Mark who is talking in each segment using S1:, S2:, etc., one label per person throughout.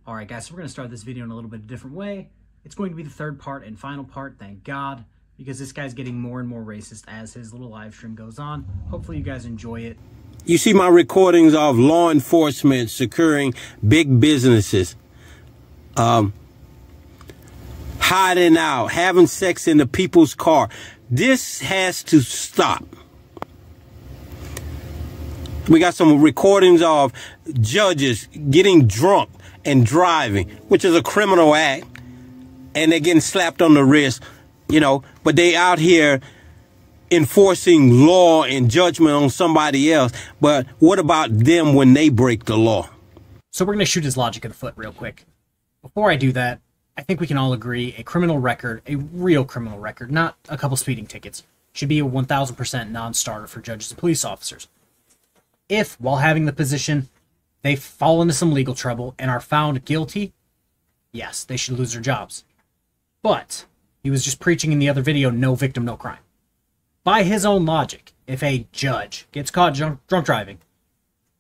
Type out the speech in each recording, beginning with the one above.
S1: All right, guys, so we're going to start this video in a little bit different way. It's going to be the third part and final part, thank God, because this guy's getting more and more racist as his little live stream goes on. Hopefully you guys enjoy it.
S2: You see my recordings of law enforcement securing big businesses, hiding out, having sex in the people's car. This has to stop. We got some recordings of judges getting drunk and driving, which is a criminal act, and they're getting slapped on the wrist, you know, but they out here enforcing law and judgment on somebody else. But what about them when they break the law?
S1: So we're going to shoot his logic in the foot real quick. Before I do that, I think we can all agree a criminal record, a real criminal record, not a couple speeding tickets, should be a 1000% non-starter for judges and police officers. If, while having the position, they fall into some legal trouble and are found guilty, yes, they should lose their jobs. But he was just preaching in the other video, no victim, no crime. By his own logic, if a judge gets caught drunk driving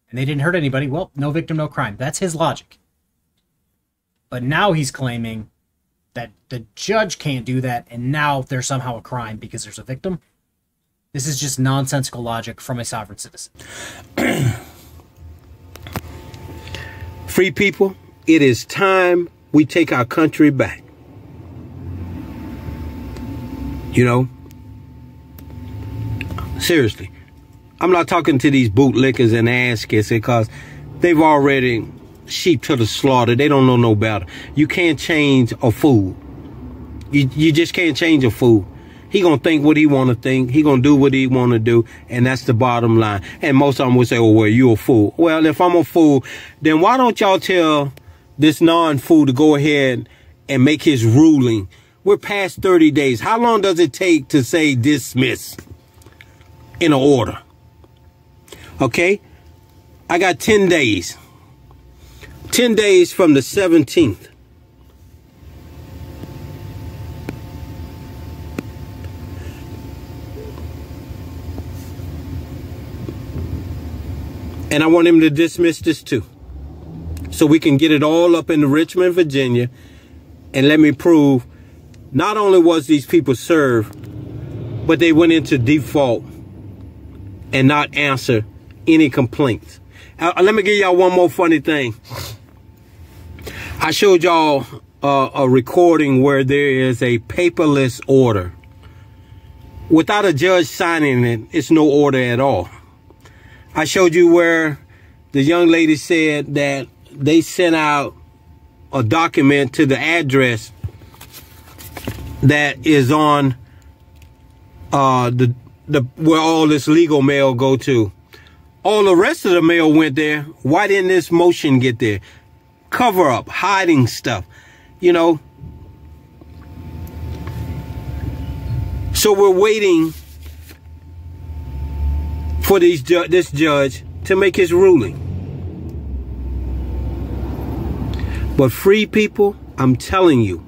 S1: and they didn't hurt anybody, well, no victim, no crime. That's his logic. But now he's claiming that the judge can't do that and now there's somehow a crime because there's a victim. This is just nonsensical logic from a sovereign citizen.
S2: Free people, it is time we take our country back. You know, seriously, I'm not talking to these bootlickers and ass kissers because they've already sheep to the slaughter. They don't know no better. You can't change a fool. You just can't change a fool. He gonna think what he want to think. He gonna do what he want to do, and that's the bottom line. And most of them will say, "Oh, well, you a fool." Well, if I'm a fool, then why don't y'all tell this non-fool to go ahead and make his ruling? We're past 30 days. How long does it take to say dismiss in an order? Okay, I got 10 days. 10 days from the 17th. And I want him to dismiss this too. So we can get it all up in Richmond, Virginia. And let me prove, not only was these people served, but they went into default and not answer any complaints. Let me give y'all one more funny thing. I showed y'all a recording where there is a paperless order. Without a judge signing it, it's no order at all. I showed you where the young lady said that they sent out a document to the address that is on where all this legal mail go to. All the rest of the mail went there. Why didn't this motion get there? Cover up, hiding stuff, you know. So we're waiting for this judge to make his ruling. But free people, I'm telling you,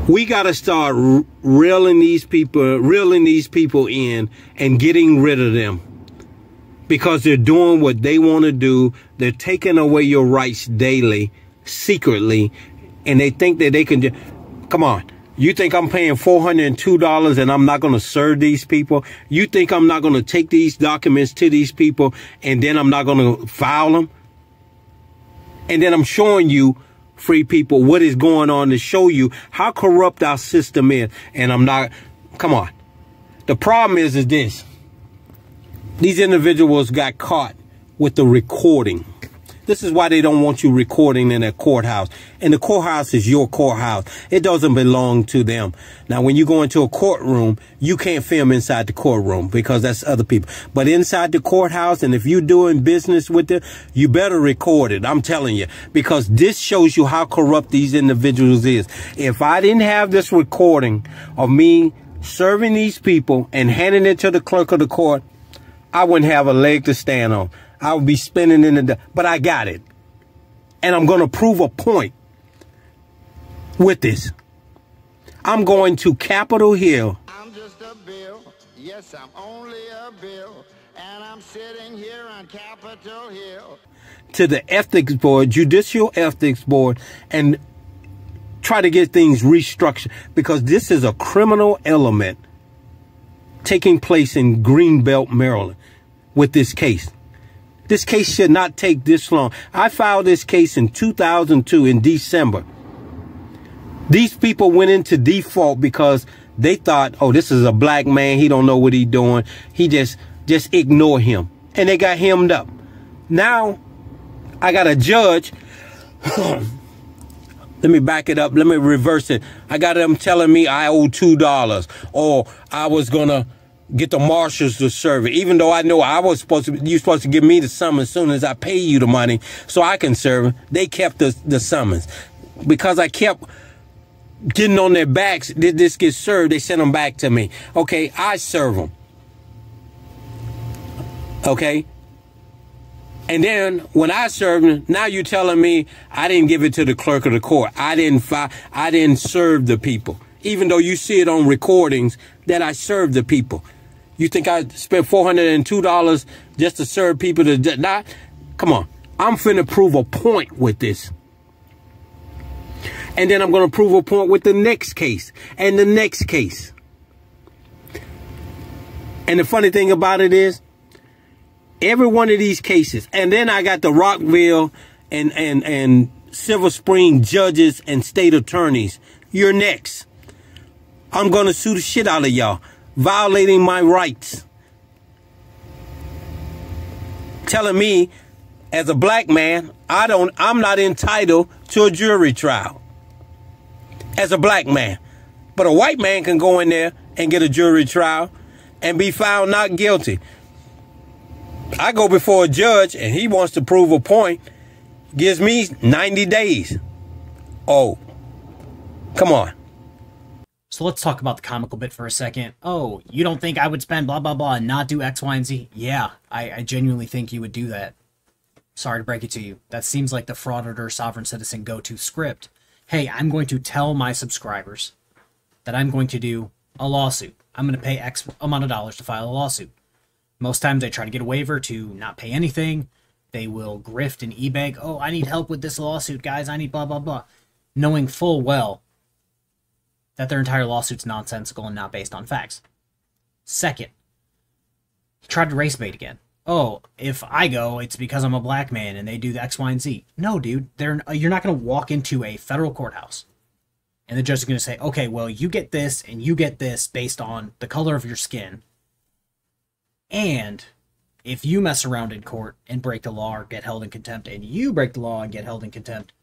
S2: we got to start reeling these people in and getting rid of them. Because they're doing what they want to do. They're taking away your rights daily, secretly. And they think that they can just... Come on. You think I'm paying $402 and I'm not going to serve these people? You think I'm not going to take these documents to these people and then I'm not going to file them? And then I'm showing you, free people, what is going on to show you how corrupt our system is. And I'm not... Come on. The problem is this. These individuals got caught with the recording. This is why they don't want you recording in a courthouse. And the courthouse is your courthouse. It doesn't belong to them. Now, when you go into a courtroom, you can't film inside the courtroom because that's other people. But inside the courthouse, and if you're doing business with them, you better record it. I'm telling you, because this shows you how corrupt these individuals is. If I didn't have this recording of me serving these people and handing it to the clerk of the court, I wouldn't have a leg to stand on. I would be spinning in the... But I got it. And I'm going to prove a point with this. I'm going to Capitol Hill.
S3: I'm just a bill. Yes, I'm only a bill. And I'm sitting here on Capitol Hill.
S2: To the ethics board, judicial ethics board, and try to get things restructured, because this is a criminal element taking place in Greenbelt, Maryland with this case. This case should not take this long. I filed this case in 2002 in December. These people went into default because they thought, oh, this is a black man. He don't know what he's doing. He just ignore him. And they got hemmed up. Now I got a judge. Let me back it up. Let me reverse it. I got them telling me I owe $2, or I was going to get the marshals to serve it, even though I know you're supposed to give me the summons as soon as I pay you the money so I can serve it. They kept the summons. Because I kept getting on their backs, did this get served? They sent them back to me. Okay, I serve them. Okay? And then when I served them, now you're telling me I didn't give it to the clerk of the court. I didn't serve the people. Even though you see it on recordings that I served the people. You think I spent $402 just to serve people to not? Come on. I'm finna prove a point with this. And then I'm going to prove a point with the next case and the next case. And the funny thing about it is, every one of these cases, and then I got the Rockville and Silver Spring judges and state attorneys. You're next. I'm going to sue the shit out of y'all, violating my rights. Telling me, as a black man, I'm not entitled to a jury trial. As a black man. But a white man can go in there and get a jury trial and be found not guilty. I go before a judge and he wants to prove a point, gives me 90 days. Oh, come on.
S1: So let's talk about the comical bit for a second. Oh, you don't think I would spend blah, blah, blah and not do X, Y, and Z? Yeah, I genuinely think you would do that. Sorry to break it to you. That seems like the Frauditor Sovereign Citizen go-to script. Hey, I'm going to tell my subscribers that I'm going to do a lawsuit. I'm going to pay X amount of dollars to file a lawsuit. Most times they try to get a waiver to not pay anything. They will grift and e-beg. Oh, I need help with this lawsuit, guys. I need blah, blah, blah. Knowing full well that their entire lawsuit's nonsensical and not based on facts. Second, he tried to race bait again. Oh, if I go, it's because I'm a black man and they do the X, Y, and Z. No, dude. You're not going to walk into a federal courthouse and the judge is going to say, okay, well, you get this and you get this based on the color of your skin. And if you mess around in court and break the law or get held in contempt, and you break the law and get held in contempt,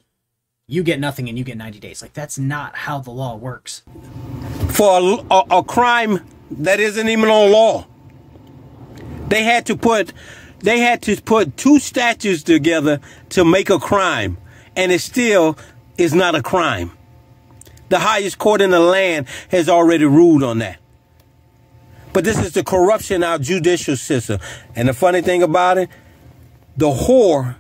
S1: you get nothing and you get 90 days. Like, that's not how the law works.
S2: For a crime that isn't even on law. They had to put two statutes together to make a crime, and it still is not a crime. The highest court in the land has already ruled on that. But this is the corruption in our judicial system. And the funny thing about it, the whore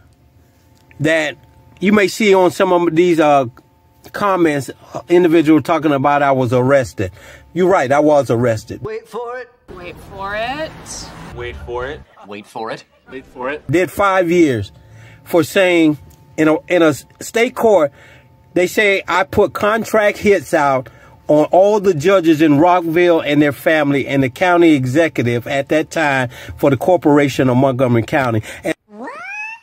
S2: that you may see on some of these comments, individual talking about I was arrested. You're right, I was arrested.
S3: Wait for it.
S4: Wait for it.
S5: Wait for it.
S6: Wait for it.
S5: Wait for it.
S2: Did 5 years for saying in a state court, they say I put contract hits out on all the judges in Rockville and their family and the county executive at that time for the corporation of Montgomery County. And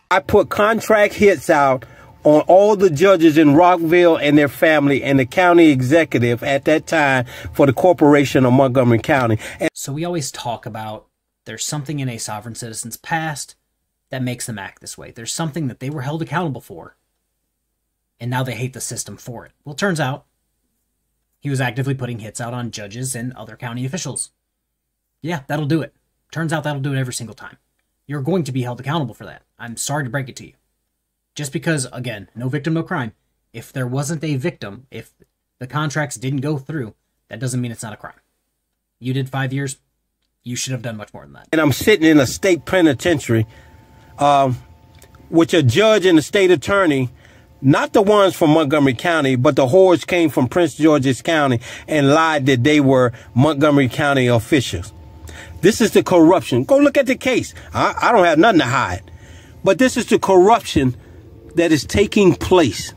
S2: I put contract hits out on all the judges in Rockville and their family and the county executive at that time for the corporation of Montgomery County. And
S1: so we always talk about there's something in a sovereign citizen's past that makes them act this way. There's something that they were held accountable for, and now they hate the system for it. Well, it turns out he was actively putting hits out on judges and other county officials. Yeah, that'll do it. Turns out that'll do it every single time. You're going to be held accountable for that. I'm sorry to break it to you. Just because, again, no victim, no crime. If there wasn't a victim, if the contracts didn't go through, that doesn't mean it's not a crime. You did 5 years, you should have done much more than that.
S2: And I'm sitting in a state penitentiary with a judge and a state attorney, not the ones from Montgomery County, but the whores came from Prince George's County and lied that they were Montgomery County officials. This is the corruption. Go look at the case. I don't have nothing to hide. But this is the corruption that is taking place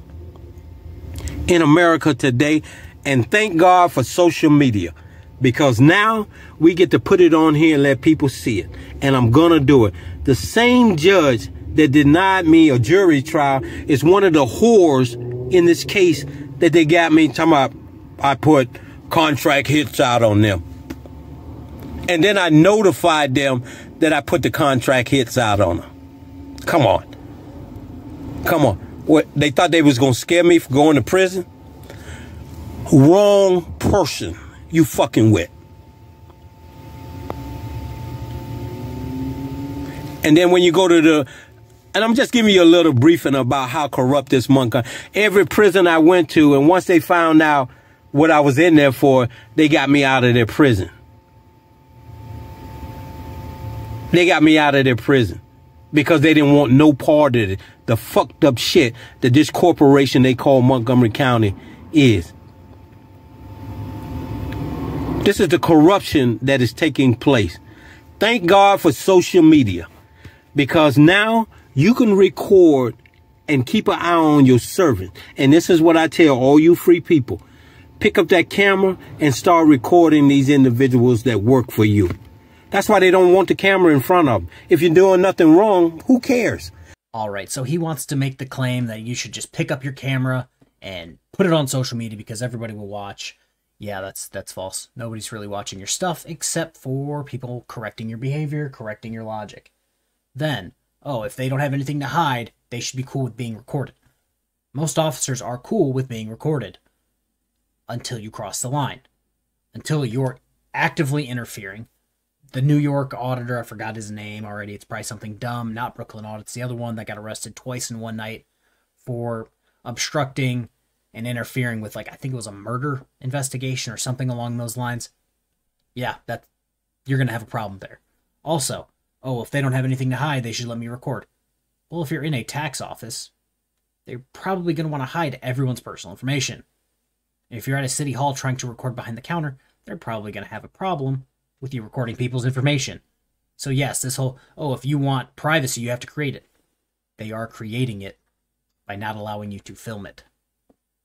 S2: in America today. And thank God for social media, because now we get to put it on here and let people see it. And I'm going to do it. The same judge that denied me a jury trial is one of the whores in this case that they got me talking about. I put contract hits out on them. And then I notified them that I put the contract hits out on them. Come on. Come on. What, they thought they was going to scare me for going to prison? Wrong person you fucking with. And then when you go to the, and I'm just giving you a little briefing about how corrupt this monk. Every prison I went to, and once they found out what I was in there for, they got me out of their prison. They got me out of their prison because they didn't want no part of it. The fucked up shit that this corporation they call Montgomery County is. This is the corruption that is taking place. Thank God for social media, because now you can record and keep an eye on your servant. And this is what I tell all you free people. Pick up that camera and start recording these individuals that work for you. That's why they don't want the camera in front of them. If you're doing nothing wrong, who cares?
S1: All right, so he wants to make the claim that you should just pick up your camera and put it on social media because everybody will watch. Yeah, that's false. Nobody's really watching your stuff except for people correcting your behavior, correcting your logic. Then, oh, if they don't have anything to hide, they should be cool with being recorded. Most officers are cool with being recorded until you cross the line, until you're actively interfering. The New York auditor, I forgot his name already. It's probably something dumb, not Brooklyn Audit. It's the other one that got arrested twice in one night for obstructing and interfering with, like, I think it was a murder investigation or something along those lines. Yeah, that you're going to have a problem there. Also, oh, if they don't have anything to hide, they should let me record. Well, if you're in a tax office, they're probably going to want to hide everyone's personal information. If you're at a city hall trying to record behind the counter, they're probably going to have a problem with you recording people's information. So yes, this whole, oh, if you want privacy, you have to create it. They are creating it by not allowing you to film it.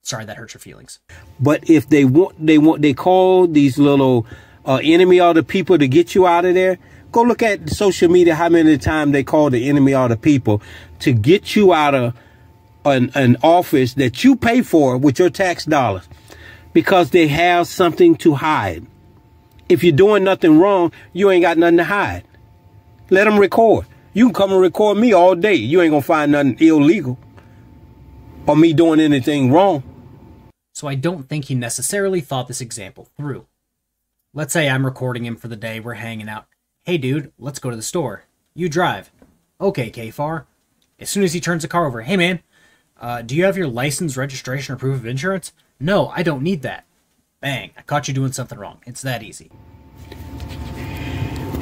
S1: Sorry, that hurts your feelings.
S2: But if they call these little enemy of the people to get you out of there. Go look at social media, how many times they call the enemy of the people to get you out of an office that you pay for with your tax dollars because they have something to hide. If you're doing nothing wrong, you ain't got nothing to hide. Let them record. You can come and record me all day. You ain't gonna find nothing illegal or me doing anything wrong.
S1: So I don't think he necessarily thought this example through. Let's say I'm recording him for the day, we're hanging out. Hey dude, let's go to the store. You drive. Okay, KFAR. As soon as he turns the car over, hey man, do you have your license, registration, or proof of insurance? No, I don't need that. Bang, I caught you doing something wrong. It's that easy.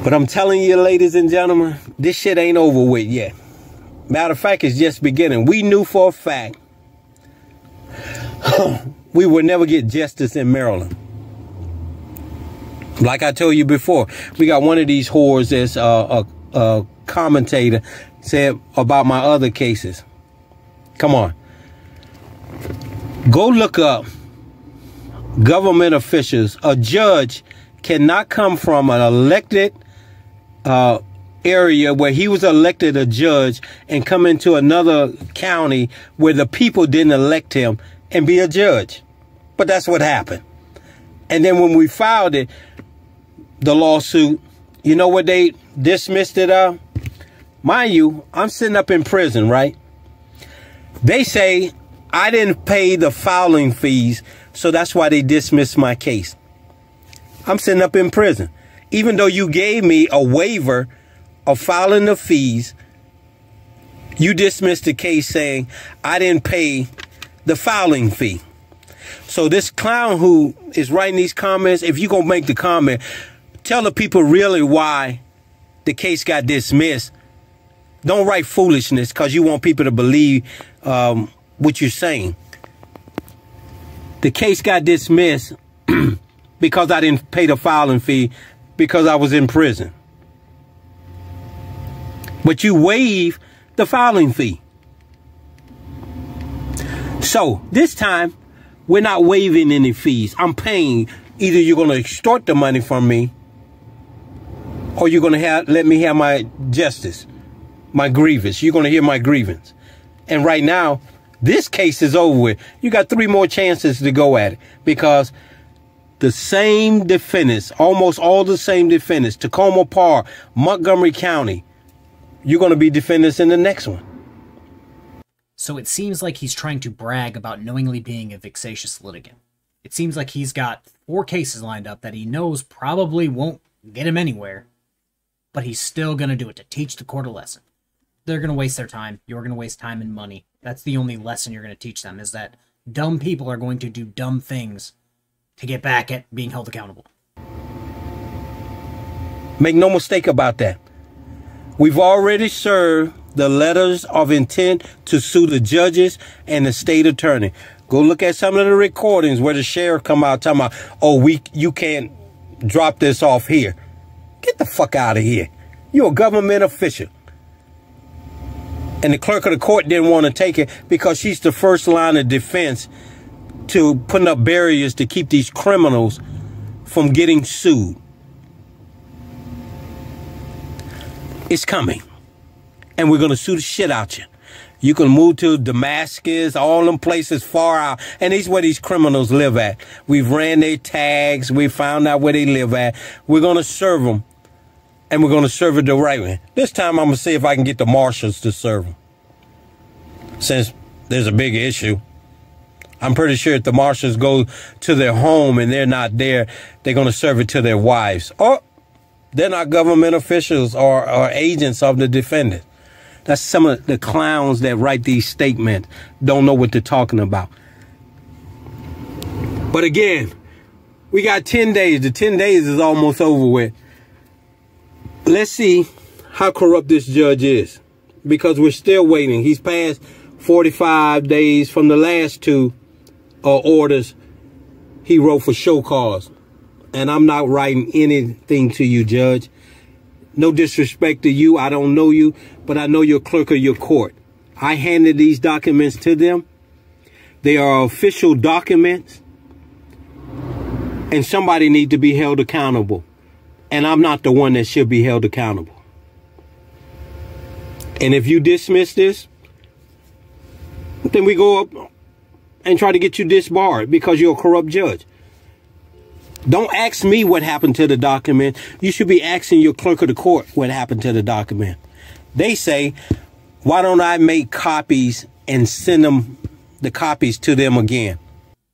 S2: But I'm telling you, ladies and gentlemen, this shit ain't over with yet. Matter of fact, it's just beginning. We knew for a fact we would never get justice in Maryland. Like I told you before, we got one of these whores that's a commentator said about my other cases. Come on. Go look up government officials. A judge cannot come from an elected area where he was elected a judge and come into another county where the people didn't elect him and be a judge. But that's what happened. And then when we filed it, the lawsuit, you know what they dismissed it of? Mind you, I'm sitting up in prison, right? They say I didn't pay the filing fees, so that's why they dismissed my case. I'm sitting up in prison. Even though you gave me a waiver of filing the fees, you dismissed the case saying I didn't pay the filing fee. So this clown who is writing these comments, if you're going to make the comment, tell the people really why the case got dismissed. Don't write foolishness because you want people to believe what you're saying. The case got dismissed because I didn't pay the filing fee. because I was in prison. But you waive the filing fee. So this time, we're not waiving any fees. I'm paying. Either you're going to extort the money from me, or you're going to let me have my justice, my grievance. You're going to hear my grievance. And right now, this case is over with. You got 3 more chances to go at it, because the same defendants, almost all the same defendants, Tacoma Parr, Montgomery County, you're going to be defendants in the next one.
S1: So it seems like he's trying to brag about knowingly being a vexatious litigant. It seems like he's got 4 cases lined up that he knows probably won't get him anywhere, but he's still going to do it to teach the court a lesson. They're going to waste their time. You're going to waste time and money. That's the only lesson you're going to teach them, is that dumb people are going to do dumb things to get back at being held accountable.
S2: Make no mistake about that. We've already served the letters of intent to sue the judges and the state attorney. Go look at some of the recordings where the sheriff come out talking about, oh, you can't drop this off here. Get the fuck out of here. You're a government official. And the clerk of the court didn't want to take it because she's the first line of defense to putting up barriers to keep these criminals from getting sued. It's coming. And we're going to sue the shit out you. You can move to Damascus, all them places far out. And these where these criminals live at. We've ran their tags. We found out where they live at. We're going to serve them. And we're going to serve it the right way. This time I'm going to see if I can get the marshals to serve them. Since there's a big issue. I'm pretty sure if the marshals go to their home and they're not there, they're going to serve it to their wives. Or they're not government officials or agents of the defendant. That's some of the clowns that write these statements. Don't know what they're talking about. But again, we got 10 days. The 10 days is almost over with. Let's see how corrupt this judge is, because we're still waiting. He's passed 45 days from the last 2 orders he wrote for show cause. And I'm not writing anything to you, Judge. No disrespect to you. I don't know you, but I know you're clerk of your court. I handed these documents to them. They are official documents. And somebody needs to be held accountable. And I'm not the one that should be held accountable. And if you dismiss this, then we go up and try to get you disbarred because you're a corrupt judge. Don't ask me what happened to the document. You should be asking your clerk of the court what happened to the document. They say, why don't I make copies and send them the copies to them again?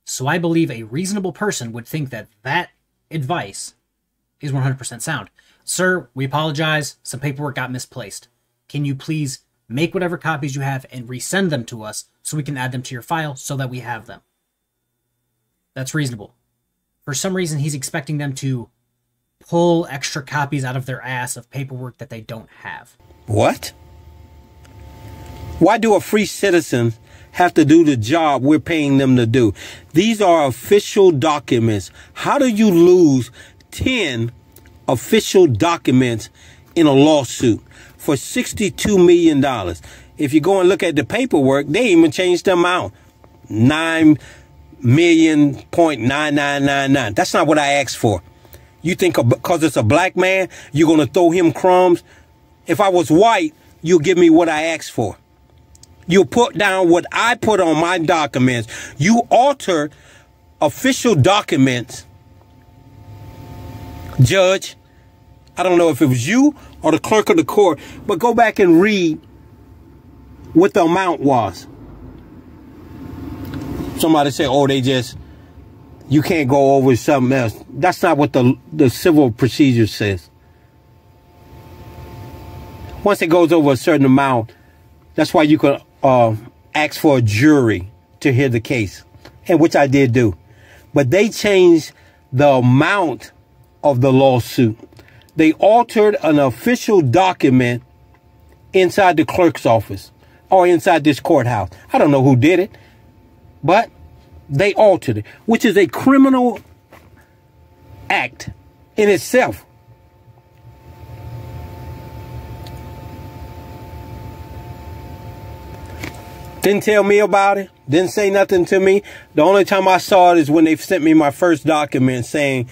S1: So I believe a reasonable person would think that that advice is 100% sound. Sir, we apologize. Some paperwork got misplaced. Can you please make whatever copies you have and resend them to us so we can add them to your file so that we have them? That's reasonable. For some reason, he's expecting them to pull extra copies out of their ass of paperwork that they don't have.
S2: What? Why do a free citizen have to do the job we're paying them to do? These are official documents. How do you lose 10 official documents in a lawsuit for $62 million? If you go and look at the paperwork, they even changed the amount. $9,000,000.9999. That's not what I asked for. You think because it's a black man, you're going to throw him crumbs? If I was white, you'll give me what I asked for. You'll put down what I put on my documents. You alter official documents. Judge, I don't know if it was you or the clerk of the court, but go back and read what the amount was. Somebody said, oh, you can't go over something else. That's not what the civil procedure says. Once it goes over a certain amount, that's why you could ask for a jury to hear the case, and which I did do. But they changed the amount of the lawsuit. They altered an official document inside the clerk's office or inside this courthouse. I don't know who did it, but they altered it, which is a criminal act in itself. Didn't tell me about it. Didn't say nothing to me. The only time I saw it is when they sent me my first document saying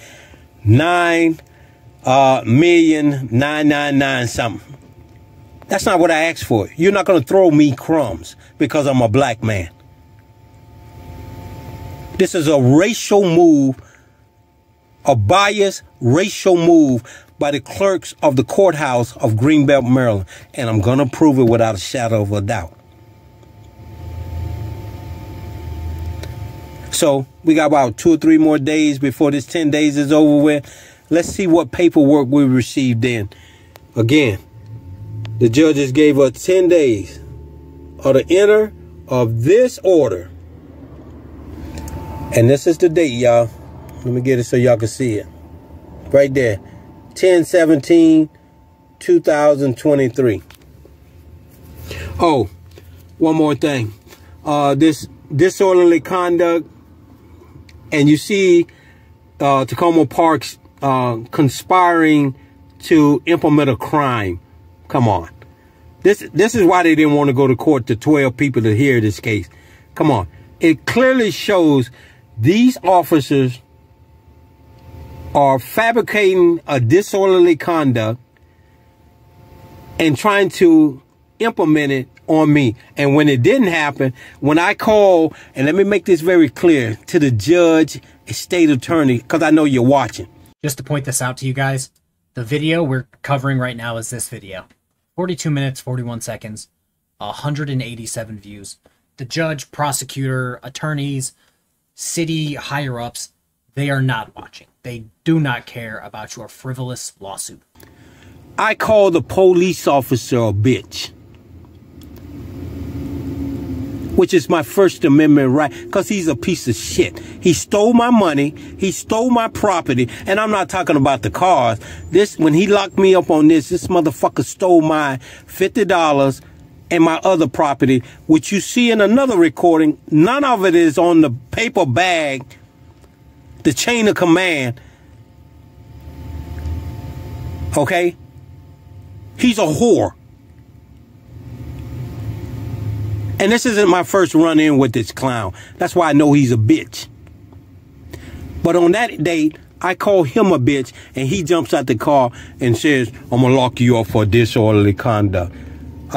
S2: 9,999,000 something. That's not what I asked for. You're not going to throw me crumbs because I'm a black man. This is a racial move, a biased racial move by the clerks of the courthouse of Greenbelt, Maryland. And I'm going to prove it without a shadow of a doubt. So we got about 2 or 3 more days before this 10 days is over with. Let's see what paperwork we received in. Again, the judges gave us 10 days of the enter of this order. And this is the date, y'all. Let me get it so y'all can see it. Right there. 10/17/2023. Oh, one more thing. This disorderly conduct. And you see Tacoma Parks conspiring to implement a crime. Come on. This is why they didn't want to go to court to 12 people to hear this case. Come on. It clearly shows these officers are fabricating a disorderly conduct and trying to implement it on me. And when it didn't happen, when I call, and let me make this very clear to the judge, state attorney, because I know you're watching.
S1: Just to point this out to you guys, the video we're covering right now is this video. 42 minutes, 41 seconds, 187 views. The judge, prosecutor, attorneys, city higher-ups, they are not watching. They do not care about your frivolous lawsuit.
S2: I call the police officer a bitch, which is my First Amendment right, because he's a piece of shit. He stole my money. He stole my property. And I'm not talking about the cars. When he locked me up on this motherfucker stole my $50 and my other property, which you see in another recording. None of it is on the paper bag, the chain of command. Okay? He's a whore. And this isn't my first run-in with this clown. That's why I know he's a bitch. But on that date, I call him a bitch, and he jumps out the car and says, I'm going to lock you up for disorderly conduct.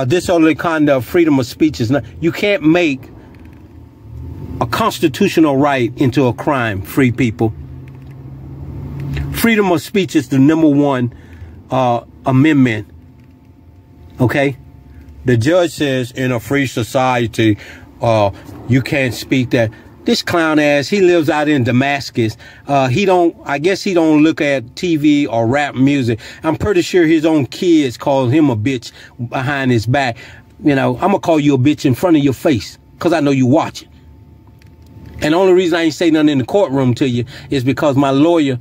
S2: Disorderly conduct, freedom of speech is not... You can't make a constitutional right into a crime, free people. Freedom of speech is the #1 amendment. Okay? The judge says in a free society, you can't speak that. This clown ass, he lives out in Damascus. I guess he don't look at TV or rap music. I'm pretty sure his own kids call him a bitch behind his back. You know, I'm gonna call you a bitch in front of your face, because I know you watching. And the only reason I ain't say nothing in the courtroom to you is because my lawyer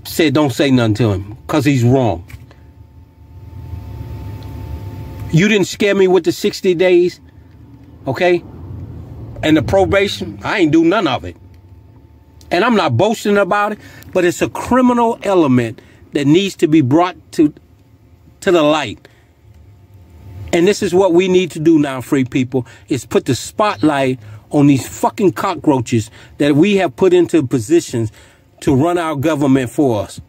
S2: said don't say nothing to him, because he's wrong. You didn't scare me with the 60 days, okay? And the probation, I ain't do none of it. And I'm not boasting about it, but it's a criminal element that needs to be brought to the light. And this is what we need to do now, free people, is put the spotlight on these fucking cockroaches that we have put into positions to run our government for us.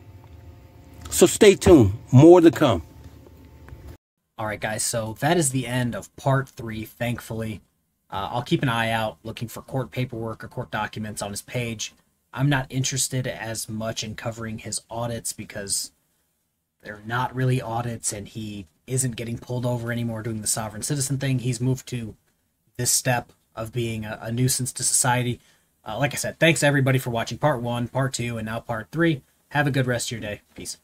S2: So stay tuned. More to come.
S1: All right, guys, so that is the end of part 3, thankfully. I'll keep an eye out looking for court paperwork or court documents on his page. I'm not interested as much in covering his audits because they're not really audits, and he isn't getting pulled over anymore doing the sovereign citizen thing. He's moved to this step of being a nuisance to society. Like I said, thanks everybody for watching part 1, part 2, and now part 3. Have a good rest of your day. Peace.